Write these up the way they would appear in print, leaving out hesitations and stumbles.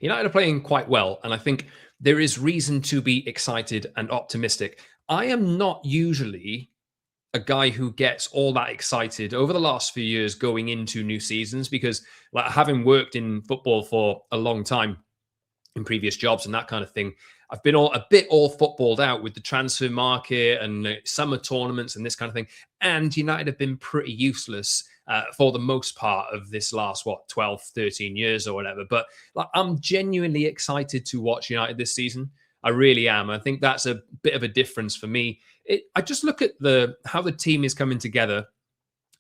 United are playing quite well, and I think there is reason to be excited and optimistic. I am not usually a guy who gets all that excited over the last few years going into new seasons because, like, having worked in football for a long time in previous jobs and that kind of thing, I've been a bit all footballed out with the transfer market and summer tournaments and this kind of thing. And United have been pretty useless for the most part of this last, 12, 13 years or whatever. But like, I'm genuinely excited to watch United this season. I really am. I think that's a bit of a difference for me. I just look at how the team is coming together.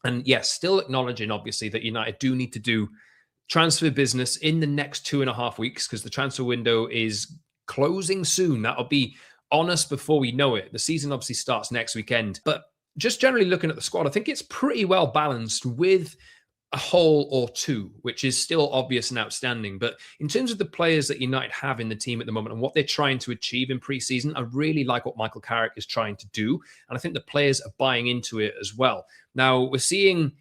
And yes, still acknowledging obviously that United do need to do transfer business in the next 2.5 weeks because the transfer window is closing soon. That'll be on us before we know it. The season obviously starts next weekend. But just generally looking at the squad, I think it's pretty well balanced with a hole or two, which is still obvious and outstanding. But in terms of the players that United have in the team at the moment and what they're trying to achieve in preseason, I really like what Michael Carrick is trying to do. And I think the players are buying into it as well. Now, we're seeing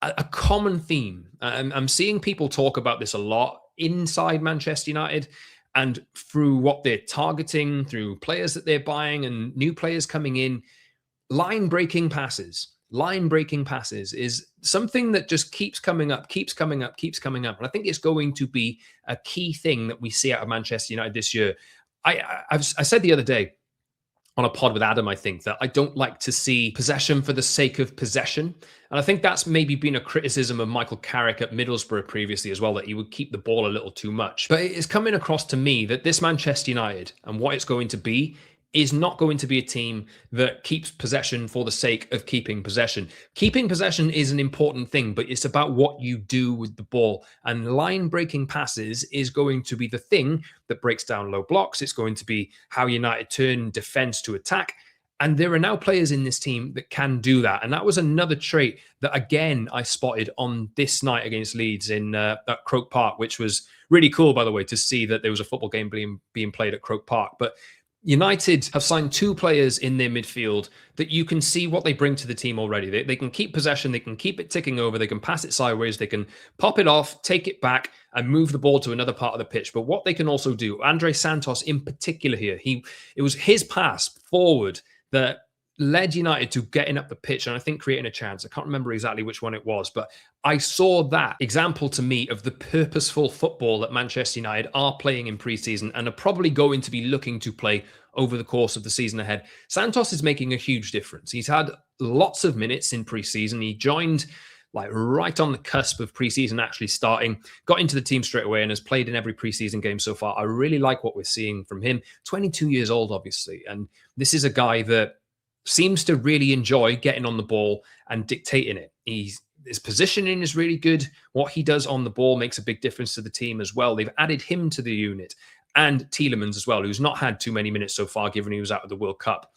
a common theme. I'm seeing people talk about this a lot inside Manchester United and through what they're targeting, through players that they're buying and new players coming in. Line breaking passes. Line breaking passes is something that just keeps coming up, keeps coming up, keeps coming up. And I think it's going to be a key thing that we see out of Manchester United this year. I said the other day on a pod with Adam, I think, that I don't like to see possession for the sake of possession. And I think that's maybe been a criticism of Michael Carrick at Middlesbrough previously as well, that he would keep the ball a little too much. But it's coming across to me that this Manchester United and what it's going to be is not going to be a team that keeps possession for the sake of keeping possession. Keeping possession is an important thing, but it's about what you do with the ball. And line breaking passes is going to be the thing that breaks down low blocks. It's going to be how United turn defense to attack. And there are now players in this team that can do that. And that was another trait that, again, I spotted on this night against Leeds at Croke Park, which was really cool, by the way, to see that there was a football game being played at Croke Park. But United have signed two players in their midfield that you can see what they bring to the team already. They can keep possession, they can keep it ticking over, they can pass it sideways, they can pop it off, take it back, and move the ball to another part of the pitch. But what they can also do, Andre Santos in particular here, it was his pass forward that led United to getting up the pitch and I think creating a chance. I can't remember exactly which one it was, but I saw that example to me of the purposeful football that Manchester United are playing in pre-season and are probably going to be looking to play over the course of the season ahead. Santos is making a huge difference. He's had lots of minutes in pre-season. He joined like right on the cusp of pre-season actually starting, got into the team straight away and has played in every pre-season game so far. I really like what we're seeing from him. 22 years old, obviously. And this is a guy that seems to really enjoy getting on the ball and dictating it. His positioning is really good. What he does on the ball makes a big difference to the team as well. They've added him to the unit and Tielemans as well, who's not had too many minutes so far, given he was out of the World Cup.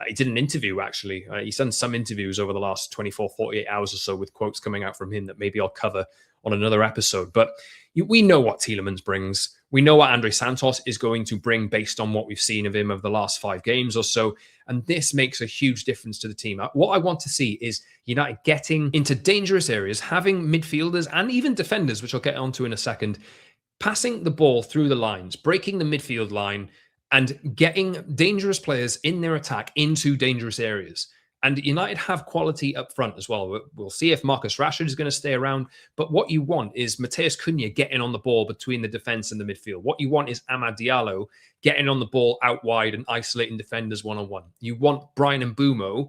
He did an interview, actually. He's done some interviews over the last 24, 48 hours or so with quotes coming out from him that maybe I'll cover on another episode. But we know what Tielemans brings. We know what Andre Santos is going to bring based on what we've seen of him over the last 5 games or so. And this makes a huge difference to the team. What I want to see is United getting into dangerous areas, having midfielders and even defenders, which I'll get onto in a second, passing the ball through the lines, breaking the midfield line, and getting dangerous players in their attack into dangerous areas. And United have quality up front as well. We'll see if Marcus Rashford is going to stay around. But what you want is Matheus Cunha getting on the ball between the defense and the midfield. What you want is Amad Diallo getting on the ball out wide and isolating defenders one-on-one. You want Bryan Mbeumo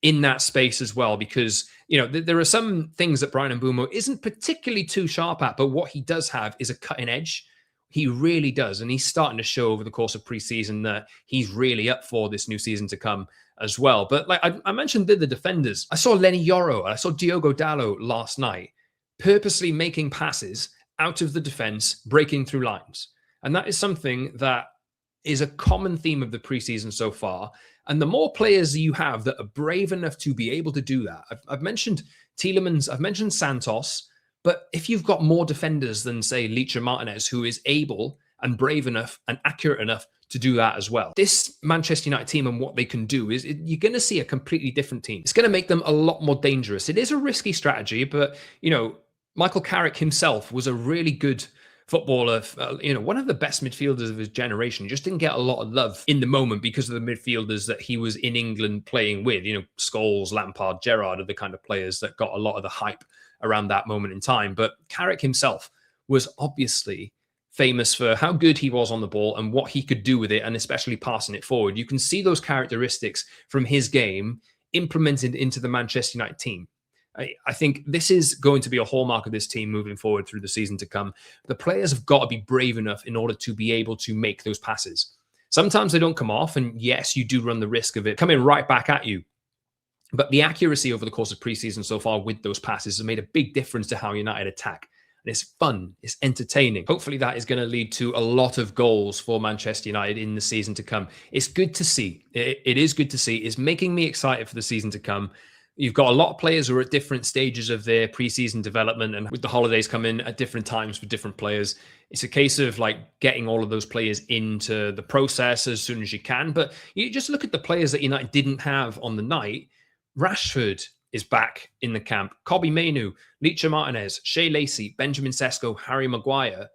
in that space as well, because there are some things that Bryan Mbeumo isn't particularly too sharp at, but what he does have is a cutting edge. He really does. And he's starting to show over the course of preseason that he's really up for this new season to come as well. But like I mentioned the defenders, I saw Lenny Yoro, I saw Diogo Dalot last night purposely making passes out of the defense, breaking through lines. And that is something that is a common theme of the preseason so far. And the more players you have that are brave enough to be able to do that, I've mentioned Tielemans, I've mentioned Santos, but if you've got more defenders than, say, Licha Martinez, who is able and brave enough and accurate enough to do that as well, this Manchester United team and what they can do is you're going to see a completely different team. It's going to make them a lot more dangerous. It is a risky strategy, but, Michael Carrick himself was a really good footballer, one of the best midfielders of his generation. He just didn't get a lot of love in the moment because of the midfielders that he was in England playing with. Scholes, Lampard, Gerrard are the kind of players that got a lot of the hype around that moment in time. But Carrick himself was obviously famous for how good he was on the ball and what he could do with it, and especially passing it forward. You can see those characteristics from his game implemented into the Manchester United team. I think this is going to be a hallmark of this team moving forward through the season to come. The players have got to be brave enough in order to be able to make those passes. Sometimes they don't come off, and yes, you do run the risk of it coming right back at you. But the accuracy over the course of preseason so far with those passes has made a big difference to how United attack. And it's fun, it's entertaining. Hopefully that is going to lead to a lot of goals for Manchester United in the season to come. It's good to see. It is good to see. It's making me excited for the season to come. You've got a lot of players who are at different stages of their preseason development, and with the holidays coming at different times for different players, it's a case of getting all of those players into the process as soon as you can. But you just look at the players that United didn't have on the night. Rashford is back in the camp. Kobbie Mainoo, Licha Martinez, Shea Lacey, Benjamin Sesko, Harry Maguire.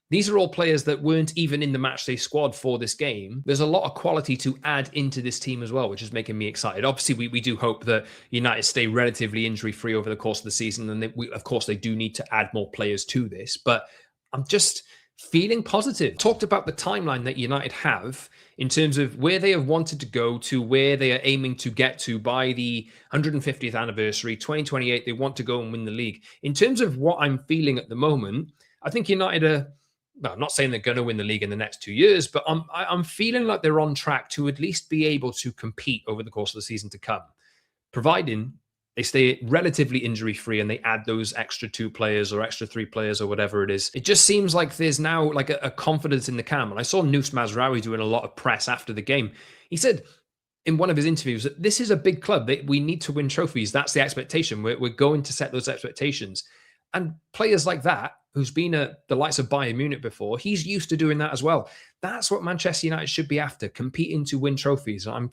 These are all players that weren't even in the matchday squad for this game. There's a lot of quality to add into this team as well, which is making me excited. Obviously, we do hope that United stay relatively injury-free over the course of the season. And of course, they do need to add more players to this. But I'm just feeling positive. Talked about the timeline that United have in terms of where they have wanted to go to where they are aiming to get to by the 150th anniversary, 2028. They want to go and win the league. In terms of what I'm feeling at the moment, I think United are... Well, I'm not saying they're going to win the league in the next 2 years, but I'm feeling like they're on track to at least be able to compete over the course of the season to come, providing they stay relatively injury-free and they add those extra 2 players or extra 3 players or whatever it is. It just seems like there's now a confidence in the camp. And I saw Nous Mazraoui doing a lot of press after the game. He said in one of his interviews that this is a big club. We need to win trophies. That's the expectation. We're going to set those expectations. And players like that, who's been at the likes of Bayern Munich before, he's used to doing that as well. That's what Manchester United should be after, competing to win trophies. I'm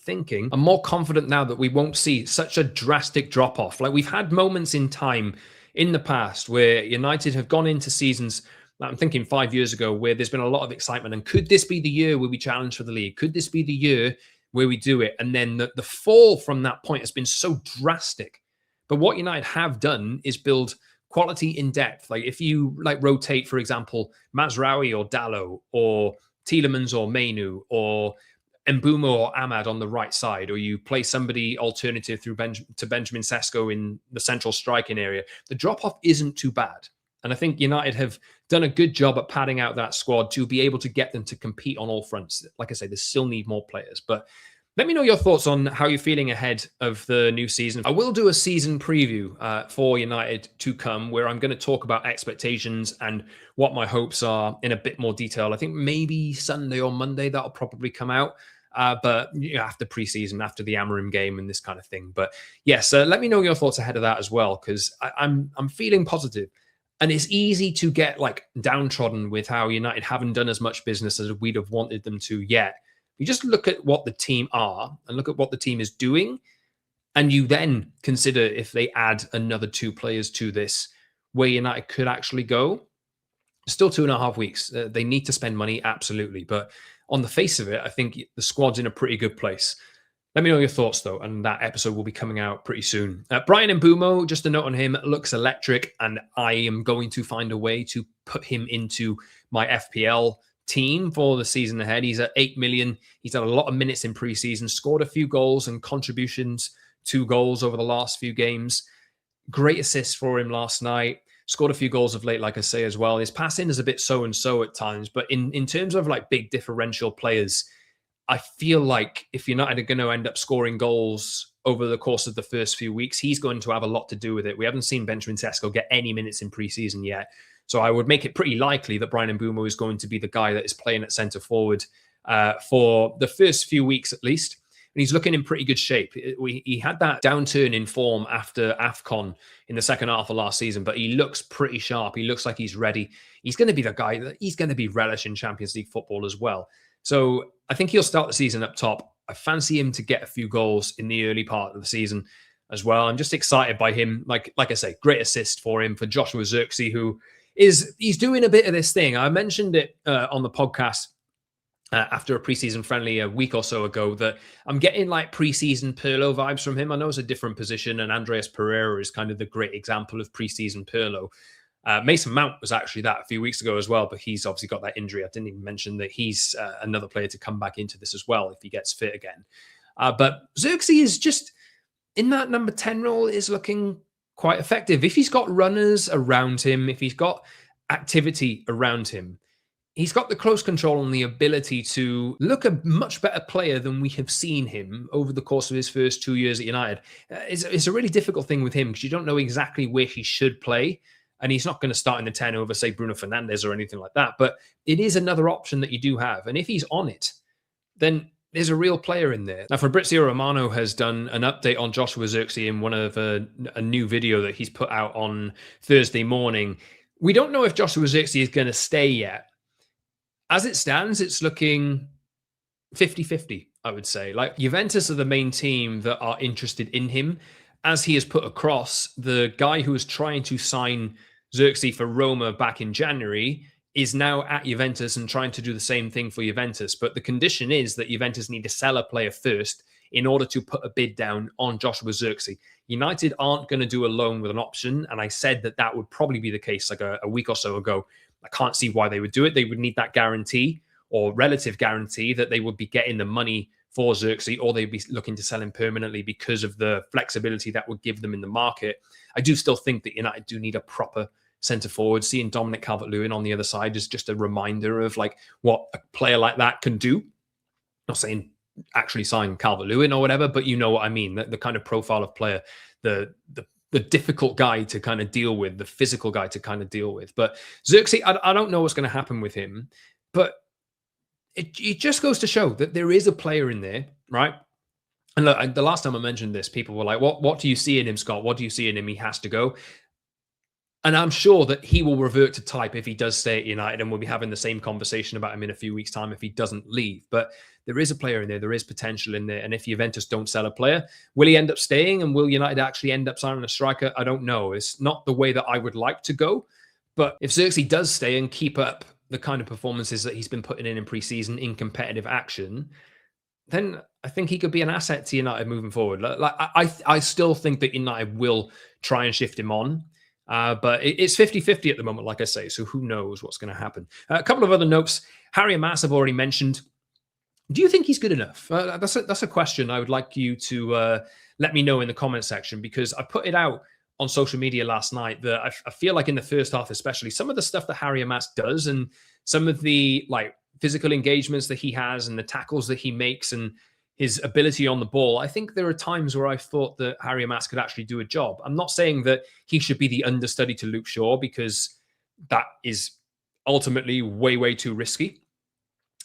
more confident now that we won't see such a drastic drop-off. We've had moments in time in the past where United have gone into seasons, I'm thinking 5 years ago, where there's been a lot of excitement. And could this be the year where we challenge for the league? Could this be the year where we do it? And then the fall from that point has been so drastic. But what United have done is build quality in depth. If you rotate, for example, Mazraoui or Dalot or Tielemans or Mainoo or Mbeumo or Ahmad on the right side, or you play somebody alternative through to Benjamin Sesko in the central striking area, the drop-off isn't too bad. And I think United have done a good job at padding out that squad to be able to get them to compete on all fronts. Like I say, they still need more players, but let me know your thoughts on how you're feeling ahead of the new season. I will do a season preview for United to come, where I'm going to talk about expectations and what my hopes are in a bit more detail. I think maybe Sunday or Monday that'll probably come out. But after preseason, after the Amorim game and this kind of thing. But yes, let me know your thoughts ahead of that as well, because I'm feeling positive. And it's easy to get downtrodden with how United haven't done as much business as we'd have wanted them to yet. You just look at what the team are and look at what the team is doing, and you then consider if they add another 2 players to this, where United could actually go. Still 2.5 weeks. They need to spend money, absolutely. But on the face of it, I think the squad's in a pretty good place. Let me know your thoughts, though, and that episode will be coming out pretty soon. Bryan Mbeumo, just a note on him, looks electric, and I am going to find a way to put him into my FPL team for the season ahead. He's at 8 million. He's had a lot of minutes in preseason, scored a few goals and contributions to goals over the last few games. Great assists for him last night. Scored a few goals of late, like I say, as well. His passing is a bit so-and-so at times, but in terms of big differential players, I feel like if United are going to end up scoring goals over the course of the first few weeks, he's going to have a lot to do with it. We haven't seen Benjamin Sesko get any minutes in preseason yet. So I would make it pretty likely that Bryan Mbeumo is going to be the guy that is playing at centre forward for the first few weeks at least. And he's looking in pretty good shape. He had that downturn in form after AFCON in the second half of last season, but he looks pretty sharp. He looks like he's ready. He's going to be the guy that he's going to be relishing Champions League football as well. So I think he'll start the season up top. I fancy him to get a few goals in the early part of the season as well. I'm just excited by him. Like I say, great assist for him, for Joshua Zirkzee, who is he's doing a bit of this thing. I mentioned it on the podcast after a preseason friendly a week or so ago, that I'm getting like preseason Pirlo vibes from him. I know it's a different position, and Andreas Pereira is kind of the great example of preseason Pirlo. Mason Mount was actually that a few weeks ago as well, but he's obviously got that injury. I didn't even mention that he's another player to come back into this as well if he gets fit again. But Zirkzee is just in that number 10 role, is looking quite effective. If he's got runners around him, if he's got activity around him, he's got the close control and the ability to look a much better player than we have seen him over the course of his first 2 years at United. It's a really difficult thing with him because you don't know exactly where he should play. And he's not going to start in the 10 over, say, Bruno Fernandes or anything like that. But it is another option that you do have. And if he's on it, then there's a real player in there. Now, Fabrizio Romano has done an update on Joshua Zirkzee in one of a new video that he's put out on Thursday morning. We don't know if Joshua Zirkzee is going to stay yet. As it stands, it's looking 50-50, I would say. Like, Juventus are the main team that are interested in him. As he has put across, the guy who was trying to sign Zirkzee for Roma back in January is now at Juventus and trying to do the same thing for Juventus. But the condition is that Juventus need to sell a player first in order to put a bid down on Joshua Zirkzee. United aren't going to do a loan with an option. And I said that that would probably be the case like a week or so ago. I can't see why they would do it. They would need that guarantee or relative guarantee that they would be getting the money for Zirkzee, or they'd be looking to sell him permanently because of the flexibility that would give them in the market. I do still think that United do need a proper centre forward. Seeing Dominic Calvert-Lewin on the other side is just a reminder of like what a player like that can do. Not saying actually sign Calvert-Lewin or whatever, but you know what I mean. The kind of profile of player, the difficult guy to kind of deal with, the physical guy to kind of deal with. But Zirkzee, I don't know what's going to happen with him, but it just goes to show that there is a player in there, right? And look, the last time I mentioned this, people were like, what do you see in him, Scott? What do you see in him? He has to go. And I'm sure that he will revert to type if he does stay at United, and we'll be having the same conversation about him in a few weeks' time if he doesn't leave. But there is a player in there. There is potential in there. And if Juventus don't sell a player, will he end up staying? And will United actually end up signing a striker? I don't know. It's not the way that I would like to go. But if Zirkzee does stay and keep up the kind of performances that he's been putting in preseason in competitive action, then I think he could be an asset to United moving forward. Like I still think that United will try and shift him on. But it's 50-50 at the moment, like I say. So who knows what's going to happen? A couple of other notes. Harry Maas I've already mentioned. Do you think he's good enough? That's a question I would like you to let me know in the comment section, because I put it out on social media last night that I feel like in the first half, especially, some of the stuff that Harry Maas does and some of the like physical engagements that he has and the tackles that he makes and his ability on the ball, I think there are times where I thought that Harry Maas could actually do a job. I'm not saying that he should be the understudy to Luke Shaw, because that is ultimately way, way too risky.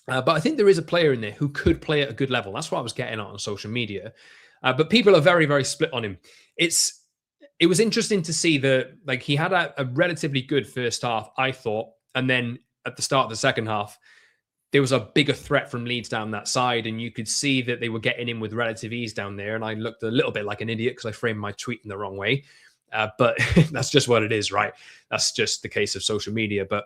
But I think there is a player in there who could play at a good level. That's what I was getting at on social media. But people are very, very split on him. It was interesting to see that, like, he had a relatively good first half, I thought. And then at the start of the second half, there was a bigger threat from Leeds down that side. And you could see that they were getting in with relative ease down there. And I looked a little bit like an idiot because I framed my tweet in the wrong way. But that's just what it is, right? That's just the case of social media. But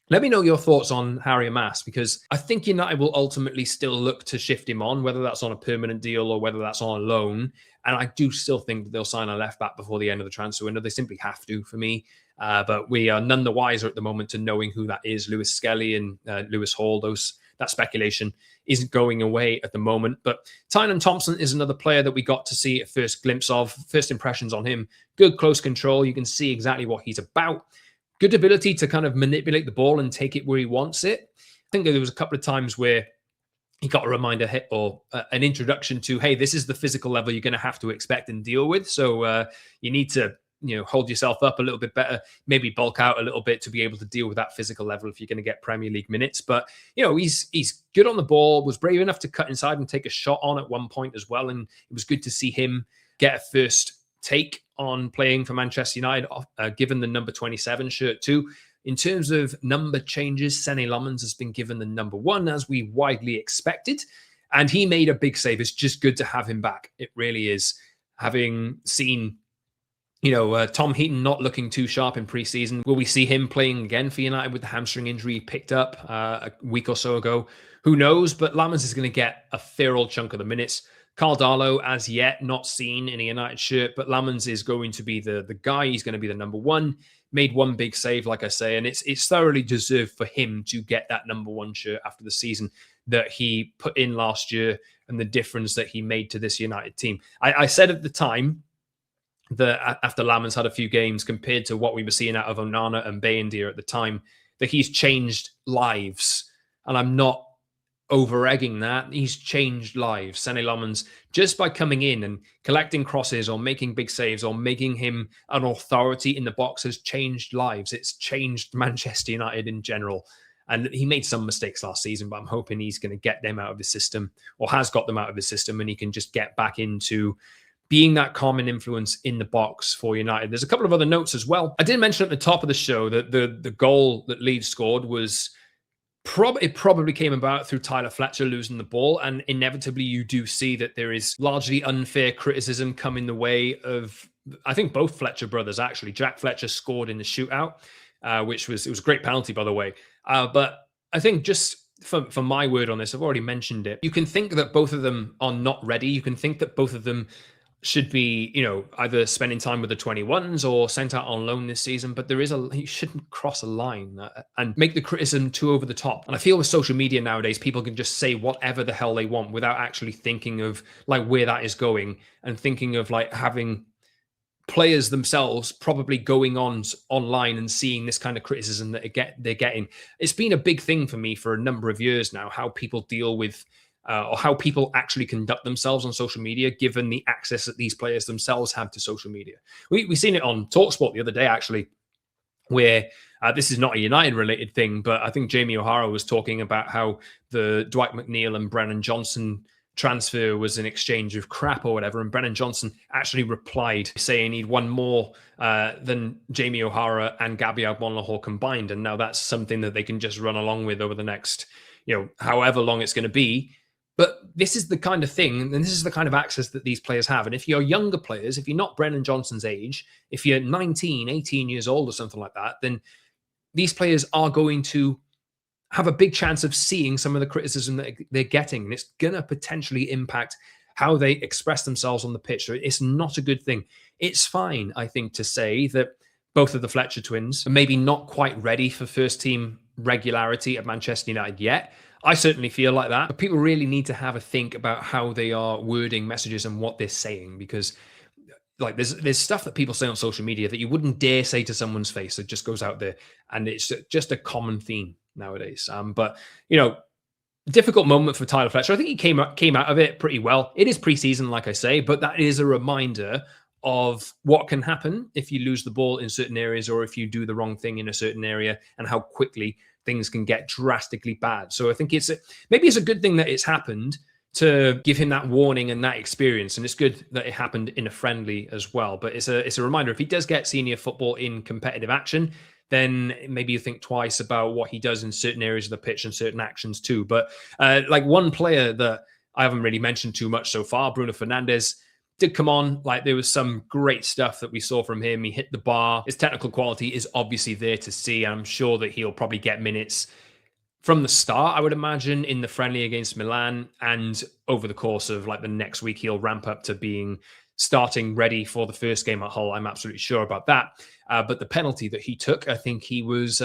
let me know your thoughts on Harry Maas, because I think United will ultimately still look to shift him on, whether that's on a permanent deal or whether that's on a loan. And I do still think that they'll sign a left back before the end of the transfer window. They simply have to, for me. But we are none the wiser at the moment to knowing who that is. Lewis Skelly and Lewis Hall, that speculation isn't going away at the moment. But Tynan Thompson is another player that we got to see a first glimpse of, first impressions on him. Good close control. You can see exactly what he's about. Good ability to kind of manipulate the ball and take it where he wants it. I think there was a couple of times where he got a reminder hit or an introduction to, hey, this is the physical level you're going to have to expect and deal with. So you need to, hold yourself up a little bit better, maybe bulk out a little bit to be able to deal with that physical level if you're going to get Premier League minutes. But, he's good on the ball, was brave enough to cut inside and take a shot on at one point as well. And it was good to see him get a first take on playing for Manchester United, given the number 27 shirt too. In terms of number changes, Sene Lammens has been given the number 1, as we widely expected. And he made a big save. It's just good to have him back. It really is. Having seen, Tom Heaton not looking too sharp in preseason. Will we see him playing again for United with the hamstring injury he picked up a week or so ago? Who knows? But Lammers is going to get a fair old chunk of the minutes. Carl Darlow, as yet, not seen in a United shirt, but Lammers is going to be the guy. He's going to be the number one. Made one big save, like I say, and it's thoroughly deserved for him to get that number one shirt after the season that he put in last year and the difference that he made to this United team. I said at the time that after Lammers had a few games compared to what we were seeing out of Onana and Bayendier at the time, that he's changed lives. And I'm not over-egging that. He's changed lives. Senne Lammers, just by coming in and collecting crosses or making big saves or making him an authority in the box has changed lives. It's changed Manchester United in general. And he made some mistakes last season, but I'm hoping he's going to get them out of the system or has got them out of the system and he can just get back into being that common influence in the box for United. There's a couple of other notes as well. I did mention at the top of the show that the goal that Leeds scored was probably came about through Tyler Fletcher losing the ball. And inevitably you do see that there is largely unfair criticism coming the way of, I think, both Fletcher brothers, actually. Jack Fletcher scored in the shootout, it was a great penalty, by the way. But I think just for my word on this, I've already mentioned it. You can think that both of them are not ready. You can think that both of them should be, either spending time with the 21s or sent out on loan this season. But you shouldn't cross a line and make the criticism too over the top. And I feel with social media nowadays, people can just say whatever the hell they want without actually thinking of where that is going and thinking of having players themselves probably going online and seeing this kind of criticism that they're getting. It's been a big thing for me for a number of years now, how people deal with or how people actually conduct themselves on social media, given the access that these players themselves have to social media. We've seen it on TalkSport the other day, actually, where this is not a United-related thing, but I think Jamie O'Hara was talking about how the Dwight McNeil and Brennan Johnson transfer was an exchange of crap or whatever, and Brennan Johnson actually replied saying he'd won more than Jamie O'Hara and Gabby Agbonlahor combined, and now that's something that they can just run along with over the next, however long it's going to be. But this is the kind of thing, and this is the kind of access that these players have. And if you're younger players, if you're not Brennan Johnson's age, if you're 19, 18 years old or something like that, then these players are going to have a big chance of seeing some of the criticism that they're getting. And it's going to potentially impact how they express themselves on the pitch. So it's not a good thing. It's fine, I think, to say that both of the Fletcher twins are maybe not quite ready for first team regularity at Manchester United yet. I certainly feel like that. But people really need to have a think about how they are wording messages and what they're saying, because there's stuff that people say on social media that you wouldn't dare say to someone's face that just goes out there. And it's just a common theme nowadays. But difficult moment for Tyler Fletcher. I think he came out of it pretty well. It is preseason, like I say, but that is a reminder of what can happen if you lose the ball in certain areas or if you do the wrong thing in a certain area, and how quickly things can get drastically bad. So I think maybe it's a good thing that it's happened to give him that warning and that experience. And it's good that it happened in a friendly as well. But it's a reminder, if he does get senior football in competitive action, then maybe you think twice about what he does in certain areas of the pitch and certain actions too. But one player that I haven't really mentioned too much so far, Bruno Fernandes, did come on. There was some great stuff that we saw from him. He hit the bar. His technical quality is obviously there to see. I'm sure that he'll probably get minutes from the start, I would imagine, in the friendly against Milan. And over the course of the next week, he'll ramp up to being starting ready for the first game at Hull. I'm absolutely sure about that. But the penalty that he took, I think he was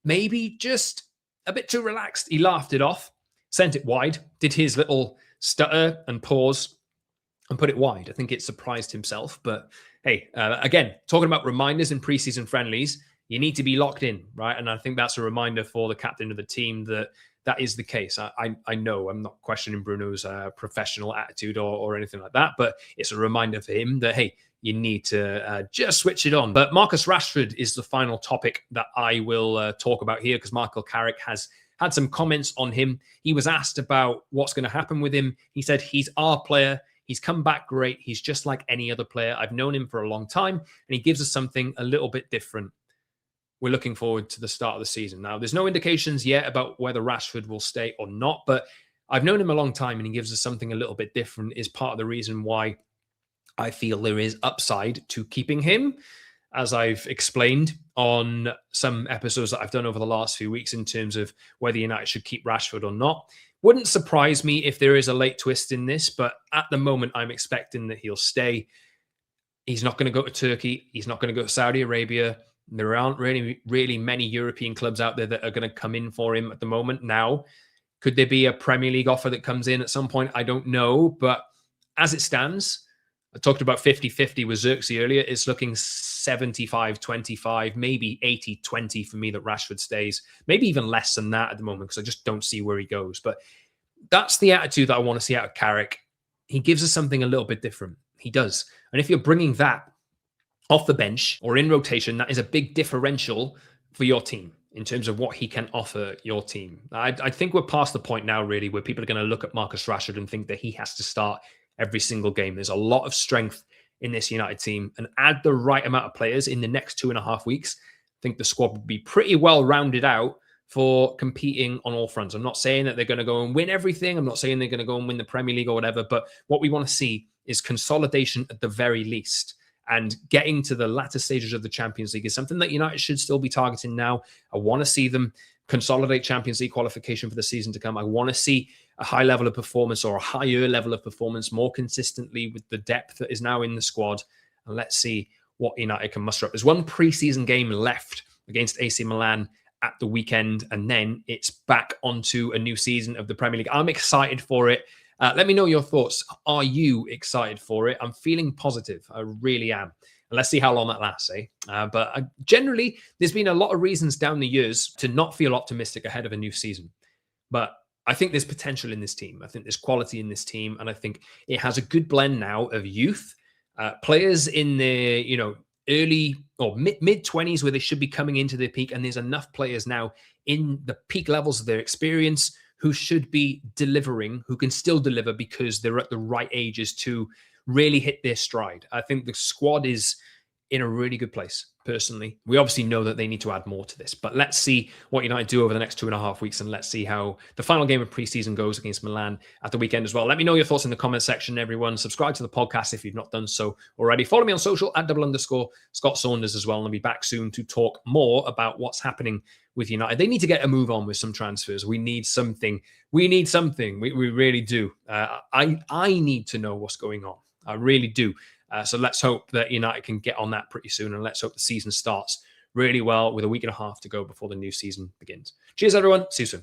maybe just a bit too relaxed. He laughed it off, sent it wide, did his little stutter and pause, and put it wide. I think it surprised himself. But hey, again, talking about reminders in preseason friendlies, you need to be locked in, right? And I think that's a reminder for the captain of the team that is the case. I know I'm not questioning Bruno's professional attitude or anything like that, but it's a reminder for him that, hey, you need to just switch it on. But Marcus Rashford is the final topic that I will talk about here, because Michael Carrick has had some comments on him. He was asked about what's going to happen with him. He said, he's our player. He's come back great. He's just like any other player. I've known him for a long time, and he gives us something a little bit different. We're looking forward to the start of the season. Now, there's no indications yet about whether Rashford will stay or not, but I've known him a long time, and he gives us something a little bit different is part of the reason why I feel there is upside to keeping him, as I've explained on some episodes that I've done over the last few weeks in terms of whether United should keep Rashford or not. Wouldn't surprise me if there is a late twist in this, but at the moment, I'm expecting that he'll stay. He's not going to go to Turkey. He's not going to go to Saudi Arabia. There aren't really many European clubs out there that are going to come in for him at the moment. Now, could there be a Premier League offer that comes in at some point? I don't know. But as it stands, I talked about 50-50 with Zirkzee earlier. It's looking 75-25, maybe 80-20 for me that Rashford stays. Maybe even less than that at the moment because I just don't see where he goes. But that's the attitude that I want to see out of Carrick. He gives us something a little bit different. He does. And if you're bringing that off the bench or in rotation, that is a big differential for your team in terms of what he can offer your team. I think we're past the point now, really, where people are going to look at Marcus Rashford and think that he has to start every single game. There's a lot of strength in this United team, and add the right amount of players in the next 2.5 weeks. I think the squad would be pretty well rounded out for competing on all fronts. I'm not saying that they're going to go and win everything. I'm not saying they're going to go and win the Premier League or whatever, but what we want to see is consolidation at the very least. And getting to the latter stages of the Champions League is something that United should still be targeting now. I want to see them consolidate Champions League qualification for the season to come. I want to see a high level of performance or a higher level of performance more consistently with the depth that is now in the squad. And let's see what United can muster up. There's one pre-season game left against AC Milan at the weekend, and then it's back onto a new season of the Premier League. I'm excited for it. Let me know your thoughts. Are you excited for it? I'm feeling positive. I really am. And let's see how long that lasts, eh? But generally, there's been a lot of reasons down the years to not feel optimistic ahead of a new season. But I think there's potential in this team. I think there's quality in this team. And I think it has a good blend now of youth, players in the early or mid-20s where they should be coming into their peak. And there's enough players now in the peak levels of their experience who should be delivering, who can still deliver because they're at the right ages to really hit their stride. I think the squad is in a really good place, personally. We obviously know that they need to add more to this, but let's see what United do over the next 2.5 weeks, and let's see how the final game of preseason goes against Milan at the weekend as well. Let me know your thoughts in the comment section, everyone. Subscribe to the podcast if you've not done so already. Follow me on social at @_Scott Saunders as well, and I'll be back soon to talk more about what's happening with United. They need to get a move on with some transfers. We need something. We really do. I need to know what's going on. I really do. So let's hope that United can get on that pretty soon, and let's hope the season starts really well with a week and a half to go before the new season begins. Cheers, everyone. See you soon.